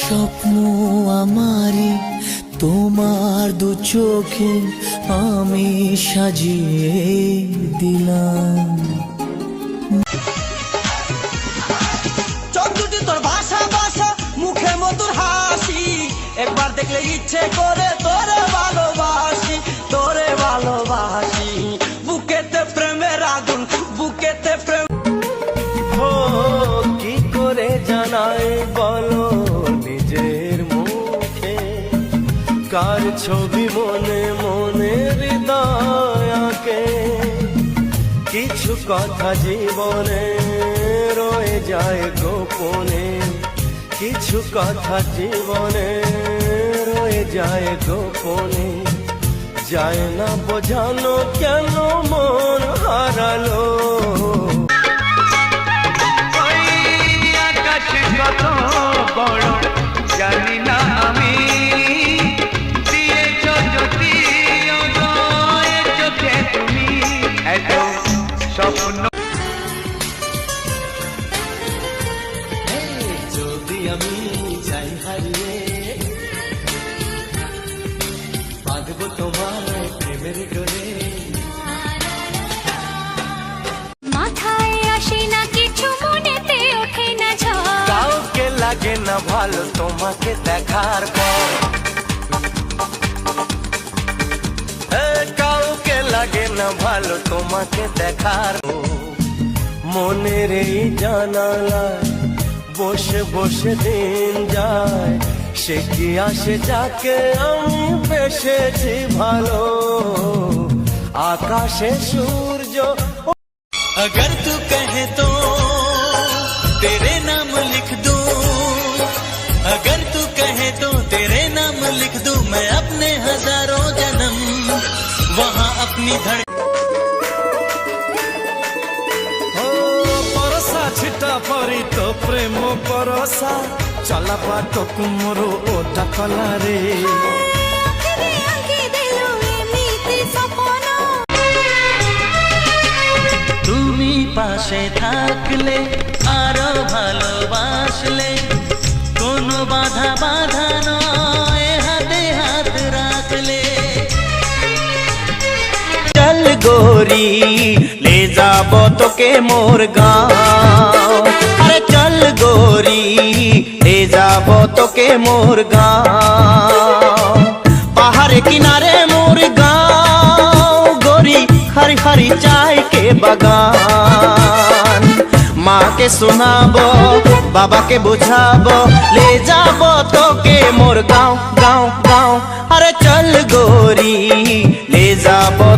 স্বপ্ন আমারি তোমার দু চোখে আমি সাজিয়ে দিলাম। চোখ দুটি তোর ভাষা ভাষা, মুখে মধুর হাসি, একবার দেখলে ইচ্ছে করে তোরে ভালোবাসি, তোরে ভালোবাসি। বুকেতে প্রেমের আগুন, বুকেতে প্রেম। কি করে জানাই বলো নিজের মুখে, কার ছবি মনে মনে হৃদয়কে। কিছু কথা জীবনে রয়ে যায় গোপনে, কিছু কথা জীবনে রয়ে যায় গোপনে। যায় না বোঝানো কেন মন হারালো। কত বড় জানি না আমি, দিয়েছ যদি উদয় চোখে তুমি এত স্বপ্ন। যদি আমি যাই হারিয়ে, বাঁধবো তোমার প্রেমের ডোরে। মাথায় আসে না কিছু, মনেতে ওঠে না ঝড়। কাউকে লাগে না ভালো তোমাকে দেখার পর, কাউকে লাগে না ভালো তোমাকে দেখার। মনের এই জানালায় বসে বসে দিন যায়, সে কি আসে যাকে আমি বেসেছি ভালো। আকাশে সূর্য, अगर तू कहे तो तेरे नाम लिख दूं, अगर तू कहे तो तेरे नाम लिख दूं, मैं अपने हजारों जन्म वहाँ अपनी धड़। परसा छिटा परी तो प्रेम परसा, चला बाटो कुमरो ओटा कला रे। তুমি পাশে থাকলে আরো ভালোবাসলে, কোনো বাধা বাধা নয় হাতে হাত রাখলে। চল গোরি লে যাব তোকে মোর গাঁও, আরে চল গোরি লে যাব তোকে মোর গাঁও। পাহাড়ে কিনারে মোর গাঁও গোরি, हरी हरी चाय के बगान। माँ के सुनाबो बाबा के बुझाबो, ले जाबो तो के मोर गाँव गाँव गाँव। अरे चल गोरी ले जाबो।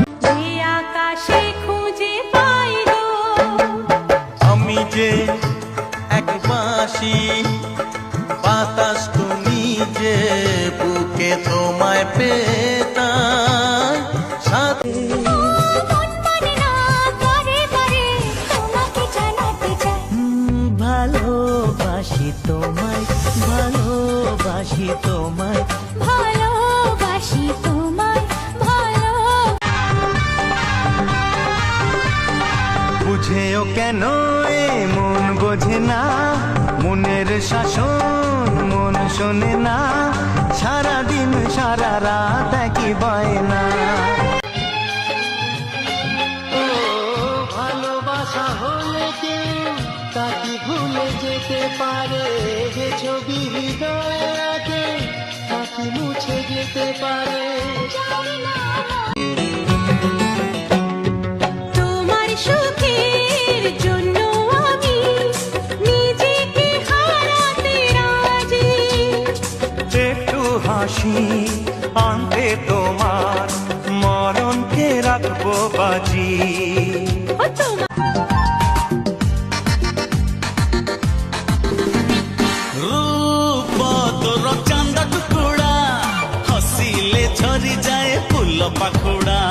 আকাশে খুঁজে পাই গো আমি যে এক বাঁশি, বাতাস তুমি যে বুকে তোমায় পেতাম সাথে। ভালোবাসি তোমায়, ভালোবাসি তোমায়, ভালোবাসি তোমায়, ভালো। বুঝেও কেন এ মন বোঝে না, মনের শাসন মন শোনে না, সারাদিন সারা রাত একই বায়না। ও ভালোবাসা হলে কেউ তাকে ভুলে যেতে পারে, যে ছবি হৃদয়ে আগে তাকে মুছে যেতে পারে। তোমার সুখের জন্য আমি নিজেকে হারাতে রাজি। একটু হাসি আনতে তোমার মরণকে রাখবো বাজি। ও তোমার রূপ তোর চান্দা টুকুড়া, হসিলে ঝরি যায় ফুল পাখুড়া।